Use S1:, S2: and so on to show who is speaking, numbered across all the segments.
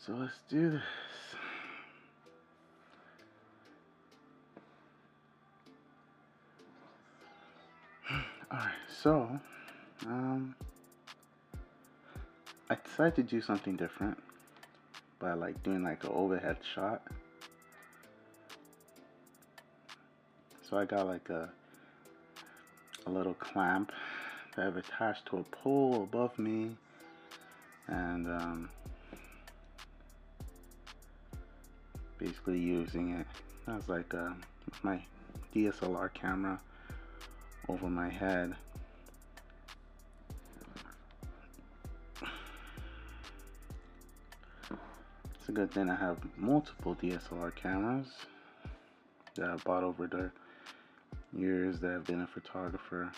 S1: So let's do this. Alright, so I decided to do something different by like doing like an overhead shot. So I got like a little clamp that I've attached to a pole above me, and basically using it as like my DSLR camera over my head. It's a good thing I have multiple DSLR cameras that I bought over the years that I've been a photographer.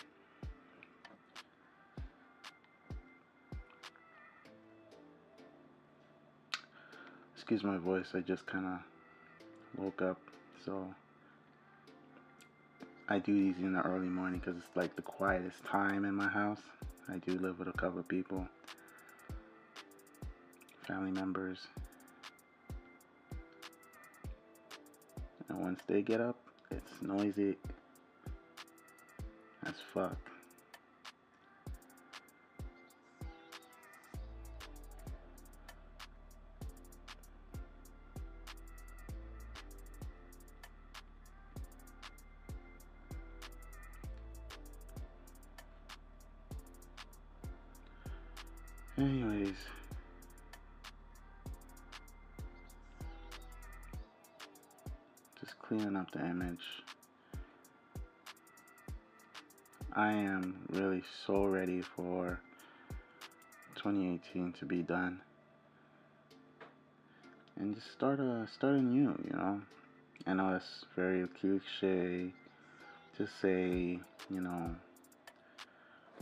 S1: Excuse my voice, I just kind of woke up, so I do these in the early morning because it's like the quietest time in my house. I do live with a couple of people, family members, and once they get up, it's noisy as fuck. Anyways, just cleaning up the image. I am really so ready for 2018 to be done and just start anew, you know. I know that's very cliche to say, you know,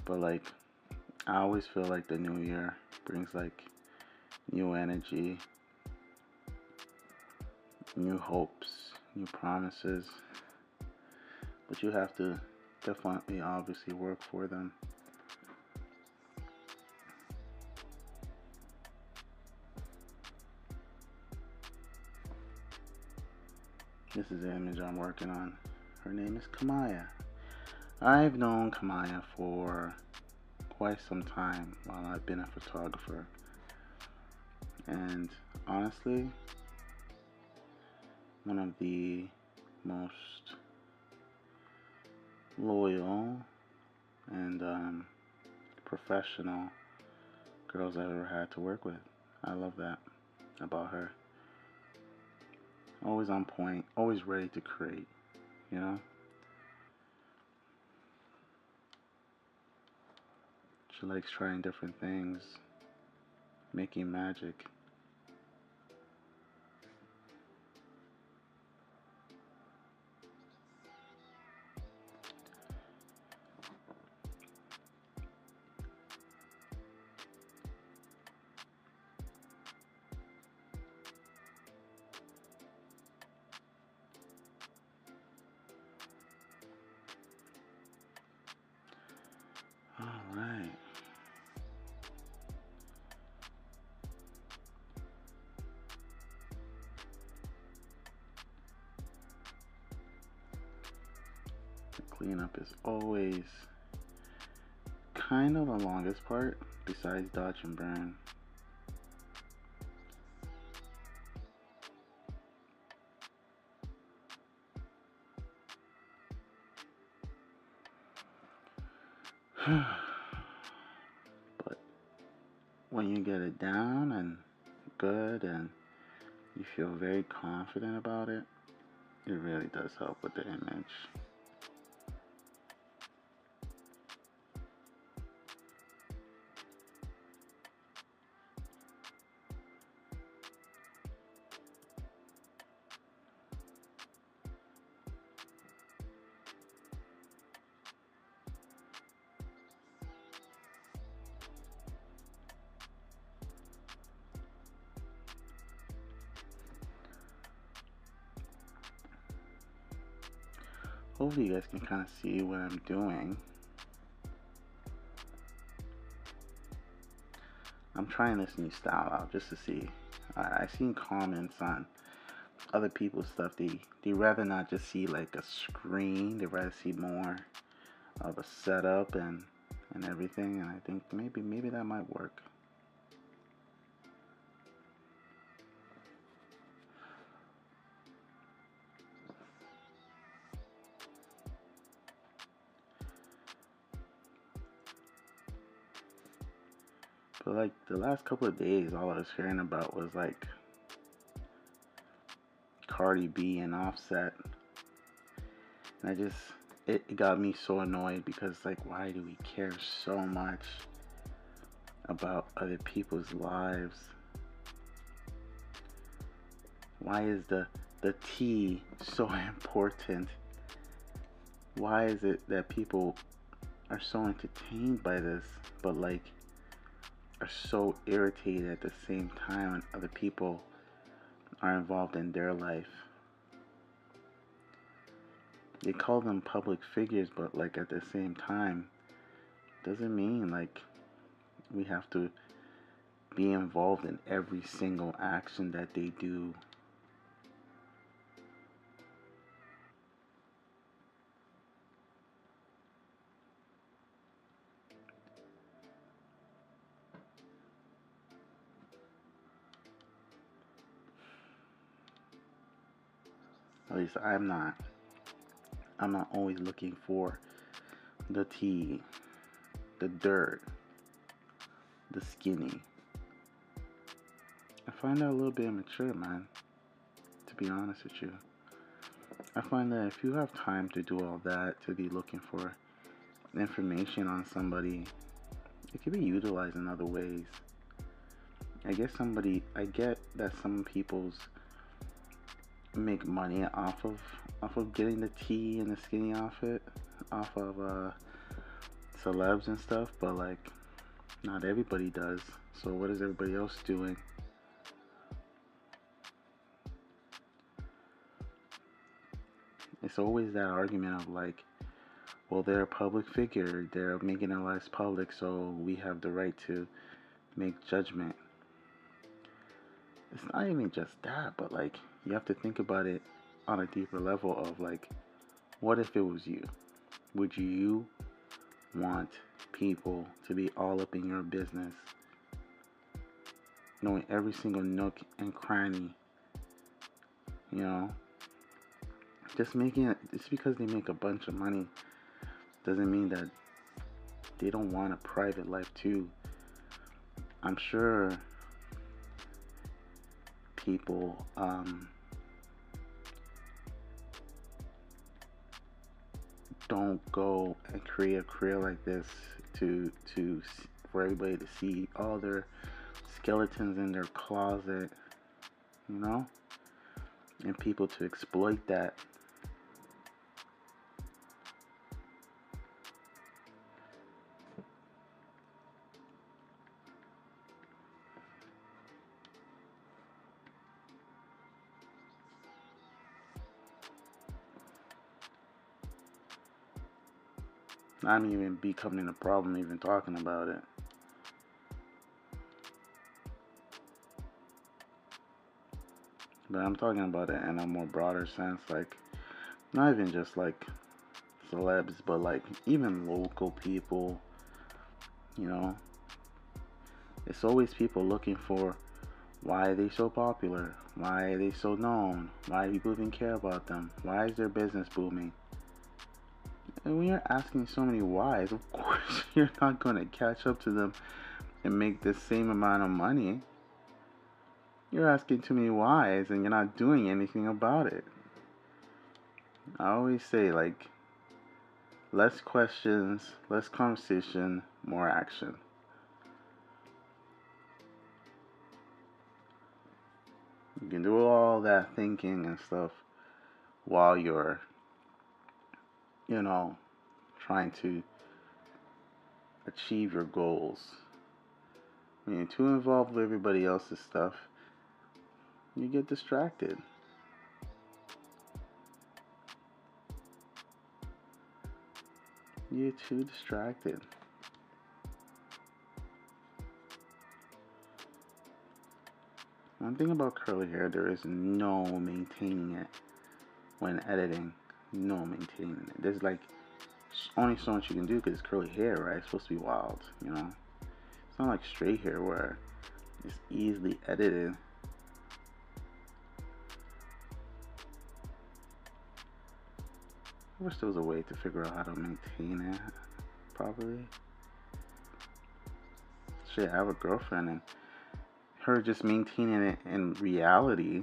S1: but like I always feel like the new year brings like new energy, new hopes, new promises, but you have to definitely obviously work for them. This is the image I'm working on. Her name is Kamaya. I've known Kamaya for quite some time while I've been a photographer, and honestly, one of the most loyal and professional girls I've ever had to work with. I love that about her. Always on point, always ready to create, you know? She likes trying different things, making magic. Alright. The cleanup is always kind of the longest part besides dodge and burn. But when you get it down and good and you feel very confident about it, it really does help with the image. Hopefully you guys can kind of see what I'm doing. I'm trying this new style out just to see. I seen comments on other people's stuff. They rather not just see like a screen. They rather see more of a setup and everything. And I think maybe that might work. But like the last couple of days, all I was hearing about was like Cardi B and Offset. And it got me so annoyed because like why do we care so much about other people's lives? Why is the tea so important? Why is it that people are so entertained by this, but like are so irritated at the same time when other people are involved in their life? They call them public figures, but like at the same time, doesn't mean like we have to be involved in every single action that they do. At least I'm not. I'm not always looking for the tea, the dirt, the skinny. I find that a little bit immature, man, to be honest with you. I find that if you have time to do all that, to be looking for information on somebody, it can be utilized in other ways. I get that some people's make money off of getting the tea and the skinny outfit off of celebs and stuff, but like not everybody does. So what is everybody else doing? It's always that argument of like, well, they're a public figure, they're making their lives public, so we have the right to make judgment. It's not even just that, but like you have to think about it on a deeper level of like, what if it was you? Would you want people to be all up in your business, knowing every single nook and cranny? You know, just because they make a bunch of money doesn't mean that they don't want a private life too. I'm sure people don't go and create a career like this to for everybody to see all their skeletons in their closet, you know, and people to exploit that. Not even becoming a problem even talking about it. But I'm talking about it in a more broader sense, like not even just like celebs, but like even local people, you know. It's always people looking for why are they so popular? Why are they so known? Why do people even care about them? Why is their business booming? And when you're asking so many whys, of course you're not going to catch up to them and make the same amount of money. You're asking too many whys and you're not doing anything about it. I always say, like, less questions, less conversation, more action. You can do all that thinking and stuff while you're, you know, trying to achieve your goals. When you're too involved with everybody else's stuff, you get distracted. You're too distracted. One thing about curly hair, there is no maintaining it when editing. No maintaining it. There's like only so much you can do because it's curly hair, right? It's supposed to be wild, you know? It's not like straight hair where it's easily edited. I wish there was a way to figure out how to maintain it properly. Shit, I have a girlfriend and her just maintaining it in reality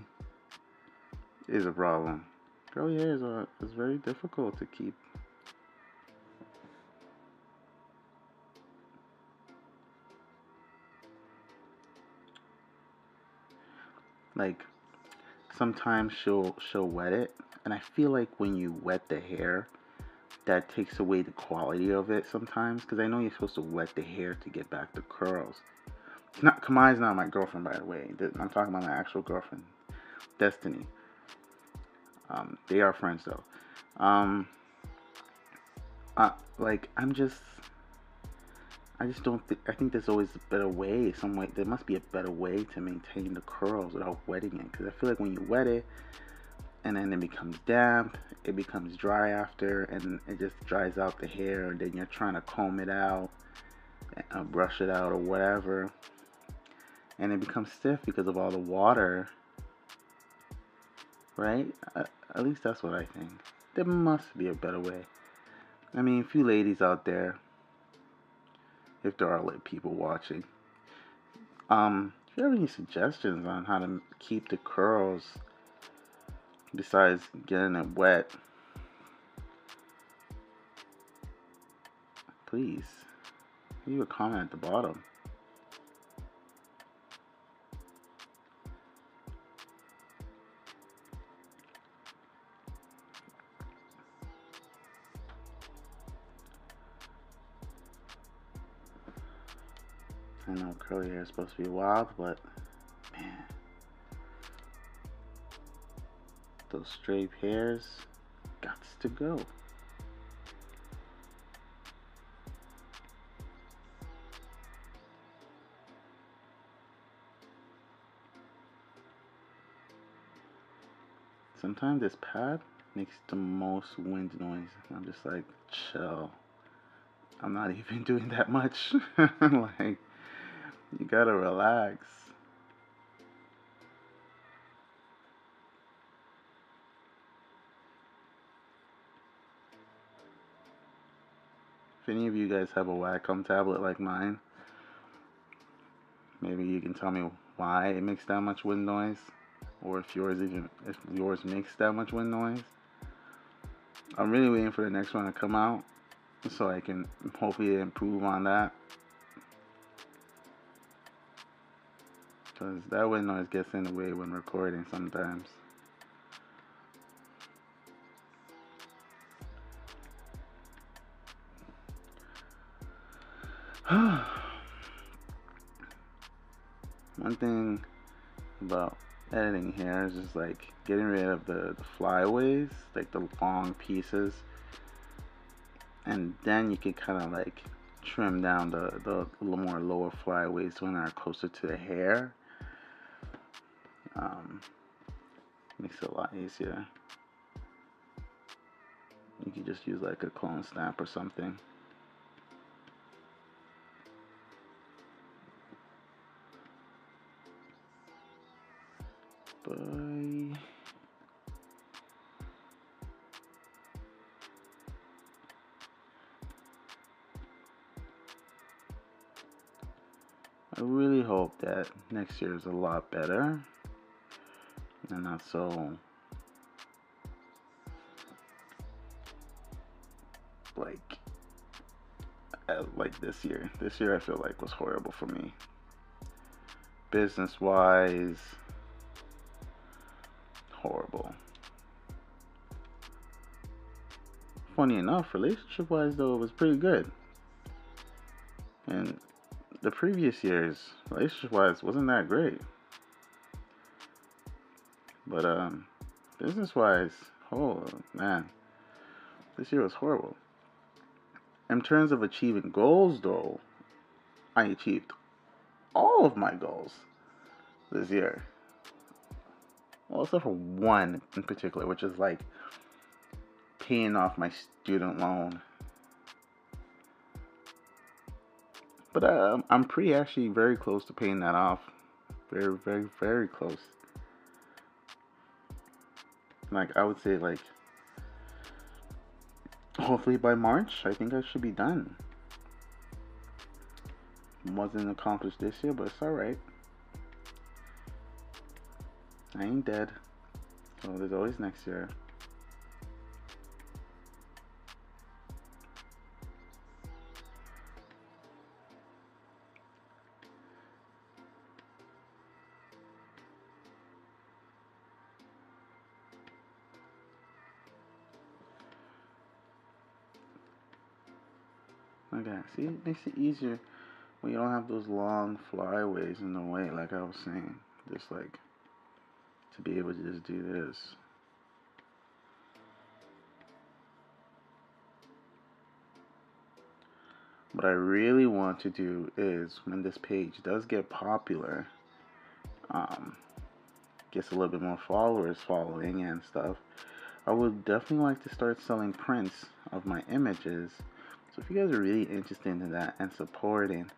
S1: is a problem. Curly hair is very difficult to keep. Like sometimes she'll wet it, and I feel like when you wet the hair, that takes away the quality of it sometimes. Because I know you're supposed to wet the hair to get back the curls. It's not Kamai's not my girlfriend, by the way. I'm talking about my actual girlfriend, Destiny. They are friends though. Like I just don't think. I think there's always a better way. Some way there must be a better way to maintain the curls without wetting it. Because I feel like when you wet it, and then it becomes damp, it becomes dry after, and it just dries out the hair. And then you're trying to comb it out, brush it out, or whatever, and it becomes stiff because of all the water. Right? At least that's what I think. There must be a better way. I mean, a few ladies out there, if there are people watching, if you have any suggestions on how to keep the curls besides getting it wet, please leave a comment at the bottom. I know curly hair is supposed to be wild, but man, those straight hairs gots to go. Sometimes this pad makes the most wind noise. I'm just like, chill. I'm not even doing that much. Like, you gotta relax. If any of you guys have a Wacom tablet like mine, maybe you can tell me why it makes that much wind noise, or if yours makes that much wind noise. I'm really waiting for the next one to come out so I can hopefully improve on that. Because that wind noise gets in the way when recording sometimes. One thing about editing here is just like getting rid of the flyaways, like the long pieces, and then you can kind of like trim down the little more lower flyaways when they're closer to the hair. Makes it a lot easier. You can just use like a clone stamp or something. Bye. I really hope that next year is a lot better and not so like this year. This year I feel like was horrible for me. Business wise, horrible. Funny enough, relationship wise though, it was pretty good. And the previous years, relationship wise, wasn't that great. But business wise, oh man, this year was horrible. In terms of achieving goals though, I achieved all of my goals this year. Well, except for one in particular, which is like paying off my student loan. But I'm pretty actually very close to paying that off. Very, very, very close. Like, I would say, like, hopefully by March, I think I should be done. Wasn't accomplished this year, but it's alright. I ain't dead. So there's always next year. Okay, see, it makes it easier when you don't have those long flyaways in the way, like I was saying. Just like to be able to just do this. What I really want to do is when this page does get popular, gets a little bit more followers following and stuff, I would definitely like to start selling prints of my images. So if you guys are really interested in that and supporting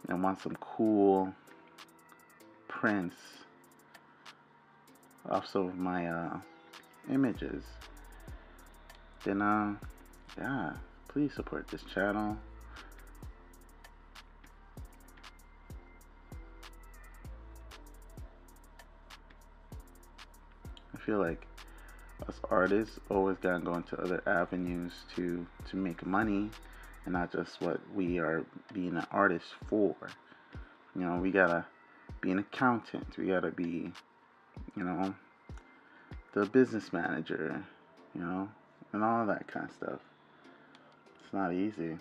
S1: and want some cool prints of some of my images, then yeah, please support this channel. I feel like us artists always gotta go into other avenues to make money, and not just what we are being an artist for. You know, we gotta be an accountant, we gotta be, you know, the business manager, you know, and all that kind of stuff. It's not easy.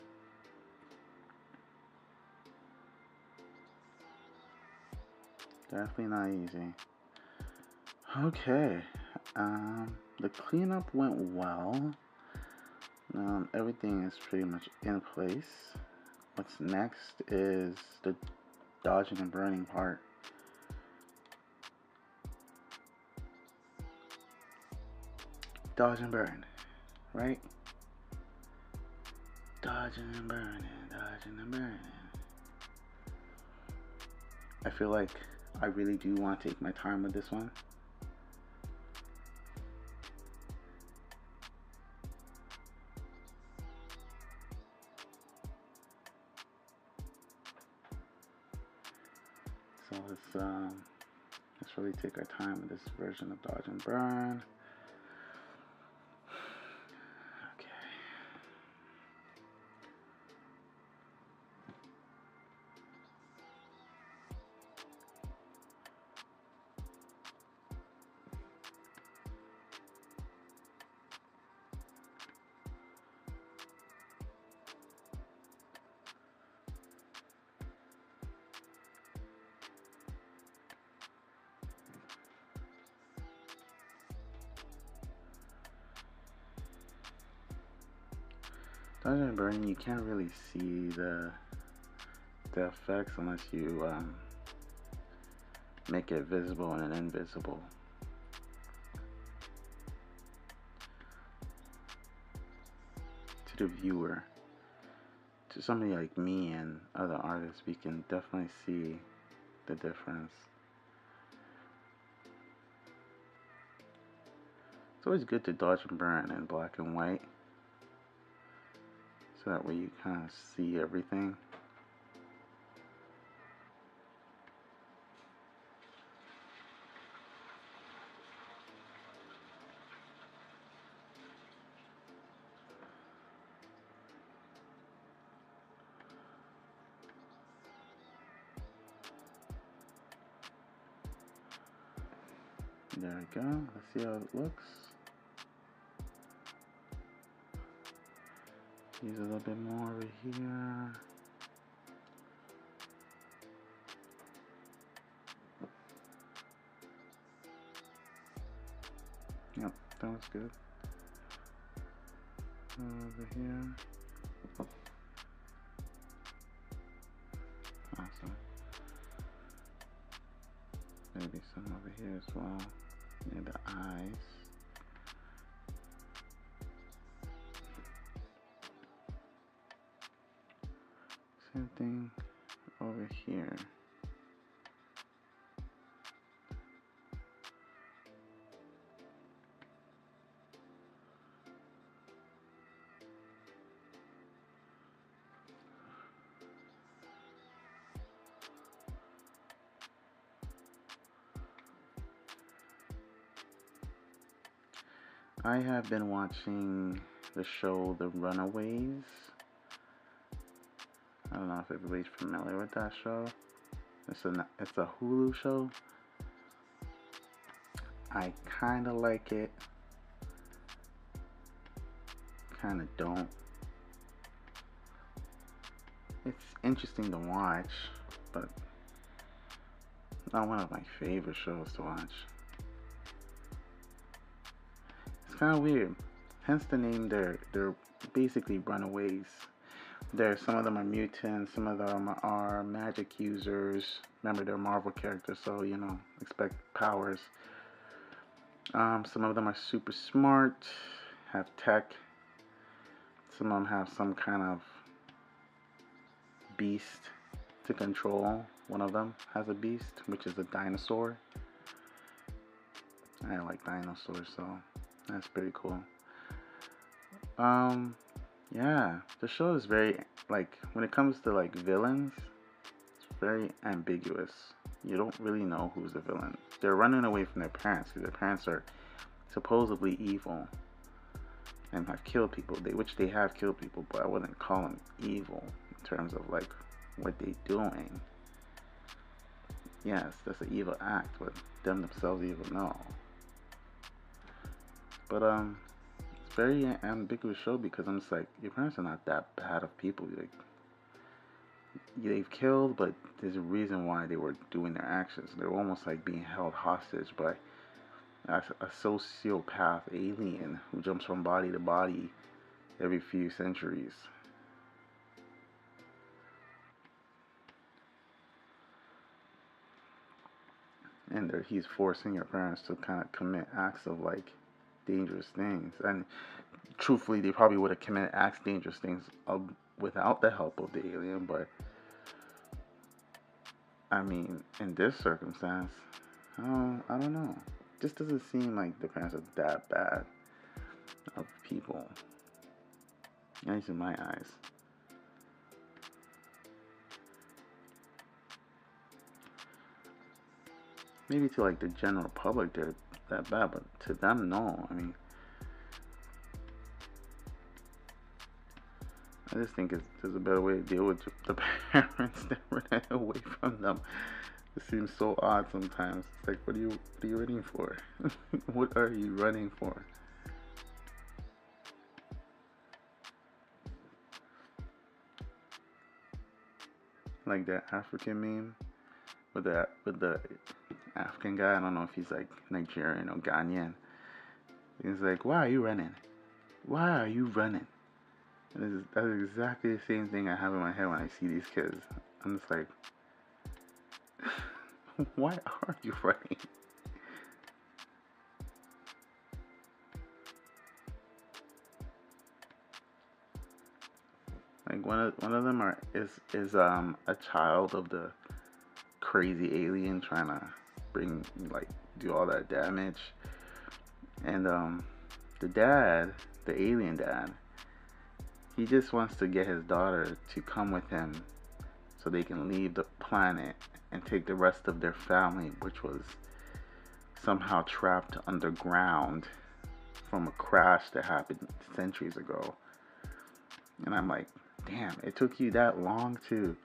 S1: Definitely not easy. Okay, the cleanup went well. Everything is pretty much in place. What's next is the dodging and burning part. Dodge and burn, right? Dodging and burning, dodging and burning. I feel like I really do want to take my time with this one. So let's really take our time with this version of dodge and burn. Dodging and burning, you can't really see the effects unless you make it visible and invisible. To the viewer, to somebody like me and other artists, we can definitely see the difference. It's always good to dodge and burn in black and white, so that way you kind of see everything. There we go. Let's see how it looks. Use a little bit more over here. Yep, that was good. Over here. Awesome. Maybe some over here as well. near the eyes. Same thing over here. I have been watching the show The Runaways. I don't know if everybody's familiar with that show. It's a Hulu show. I kind of like it. Kind of don't. It's interesting to watch, but not one of my favorite shows to watch. It's kind of weird. Hence the name. They're basically runaways. Some of them are mutants, some of them are magic users. Remember, they're Marvel characters, so expect powers. Some of them are super smart, have tech. Some of them have some kind of beast to control. One of them has a beast, which is a dinosaur. I like dinosaurs, so that's pretty cool. Yeah, the show is very, when it comes to villains, it's very ambiguous. You don't really know who's the villain. They're running away from their parents because their parents are supposedly evil and have killed people. Which they have killed people, but I wouldn't call them evil in terms of what they're doing. Yes, that's an evil act, but them themselves evil, no. But it's very ambiguous show because I'm just your parents are not that bad of people. They've killed, but there's a reason why they were doing their actions. They're almost being held hostage by a sociopath alien who jumps from body to body every few centuries. And he's forcing your parents to kind of commit acts of dangerous things. And truthfully, they probably would have committed dangerous things without the help of the alien. But I mean, in this circumstance, I don't know. It just doesn't seem like the parents are that bad of people. At least in my eyes. Maybe to the general public they're that bad, but to them, no. I mean, I just think there's a better way to deal with the parents that run away from them. It seems so odd sometimes. It's what are you running for? What are you running for? Like that African meme with the African guy. I don't know if he's Nigerian or Ghanaian. He's why are you running? Why are you running? And that's exactly the same thing I have in my head when I see these kids. I'm just why are you running? One of them is a child of the crazy alien trying to do all that damage, and the dad, the alien dad, he just wants to get his daughter to come with him so they can leave the planet and take the rest of their family, which was somehow trapped underground from a crash that happened centuries ago. And I'm damn, it took you that long to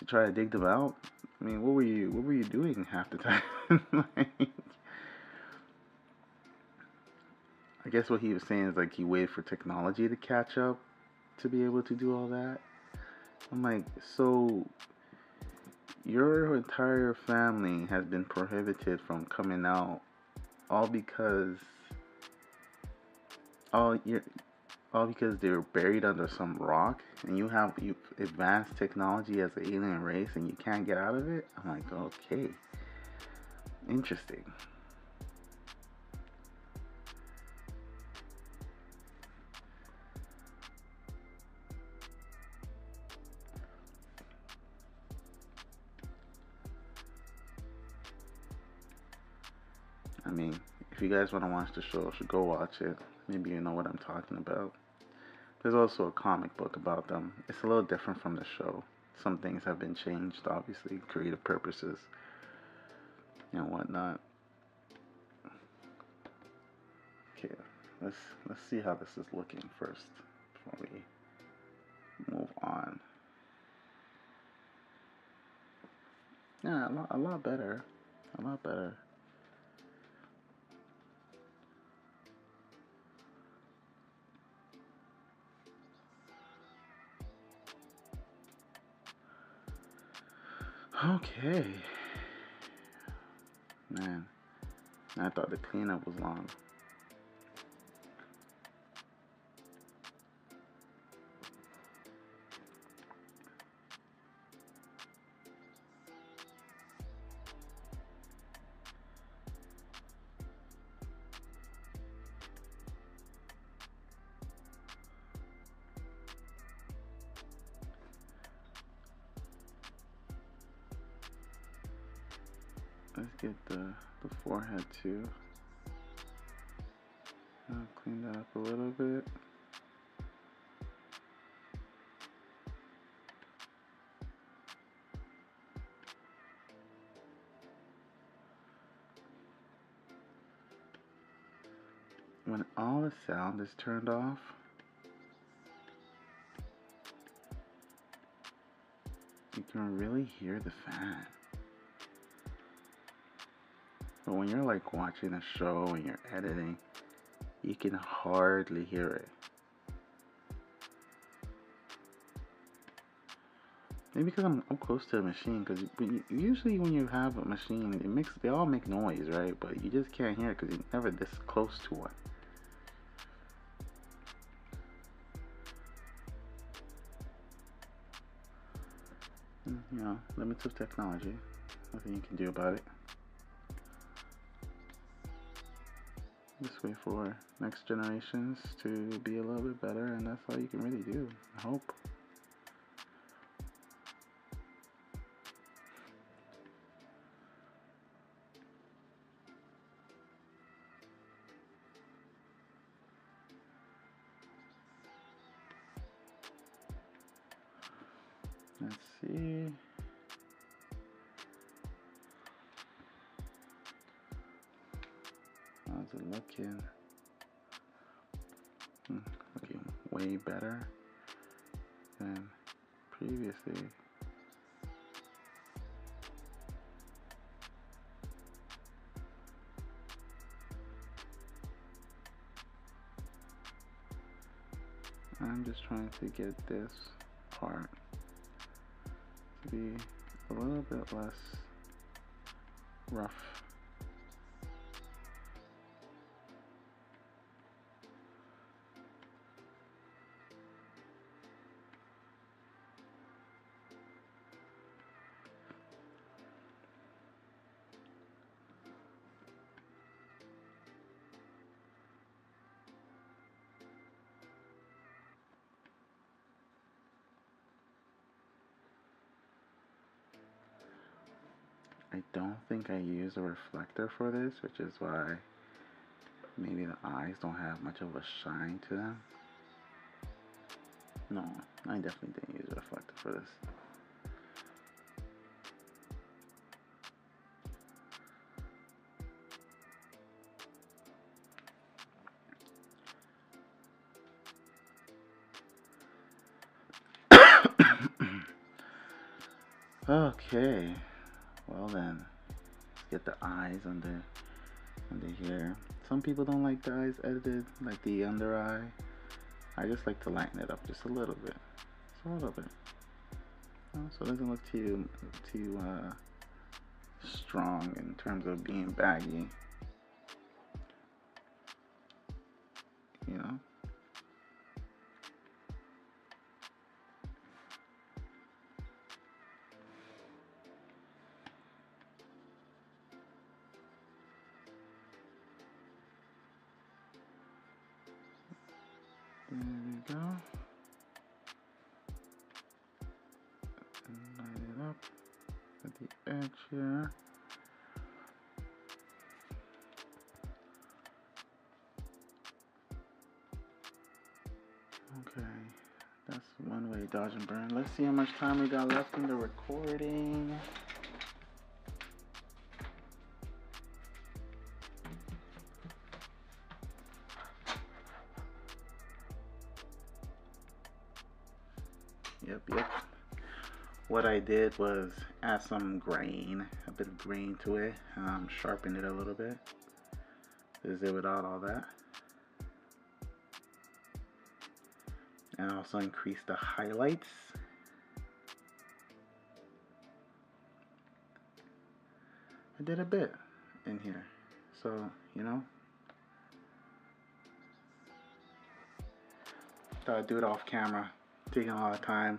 S1: try to dig them out? I mean, what were you doing half the time? I guess what he was saying is he waited for technology to catch up to be able to do all that. I'm so your entire family has been prohibited from coming out all because they're buried under some rock, and you advanced technology as an alien race and you can't get out of it? I'm okay. Interesting. mean, if you guys want to watch the show, you should go watch it. Maybe you know what I'm talking about. There's also a comic book about them. It's a little different from the show. Some things have been changed, obviously, creative purposes and whatnot. Okay, let's see how this is looking first before we move on. Yeah, a lot better. A lot better. Okay. Man, I thought the cleanup was long. Let's get the forehead too. I'll clean that up a little bit. When all the sound is turned off, you can really hear the fan. But when you're like watching a show and you're editing, you can hardly hear it. Maybe because I'm close to the machine. Because usually when you have a machine, they all make noise, right? But you just can't hear it because you're never this close to one. You know, limits of technology. Nothing you can do about it. Just wait for next generations to be a little bit better, and that's all you can really do. I hope. Let's see. How's it looking? Looking way better than previously. I'm just trying to get this part to be a little bit less rough. I don't think I use a reflector for this, which is why maybe the eyes don't have much of a shine to them. No, I definitely didn't use a reflector for this. Okay, well then, let's get the eyes under here. Some people don't like the eyes edited, like the under eye. I just like to lighten it up just a little bit, just a little bit, so it doesn't look too strong in terms of being baggy, you know. There we go. And line it up at the edge here. One way, dodge and burn. Let's see how much time we got left in the recording. Yep. What I did was add some grain, a bit of grain to it, sharpen it a little bit. Is it without all that? And also increase the highlights. I did a bit in here, so you know, thought I'd do it off camera, taking a lot of time.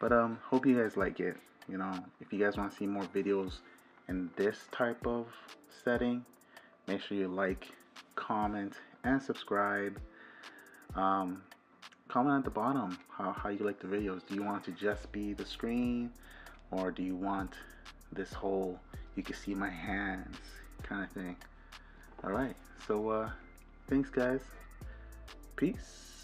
S1: But hope you guys like it. You know, if you guys want to see more videos in this type of setting, make sure you like, comment, and subscribe. Comment at the bottom how you like the videos. Do you want it to just be the screen, or do you want this whole you can see my hands kind of thing? Alright, so thanks guys. Peace.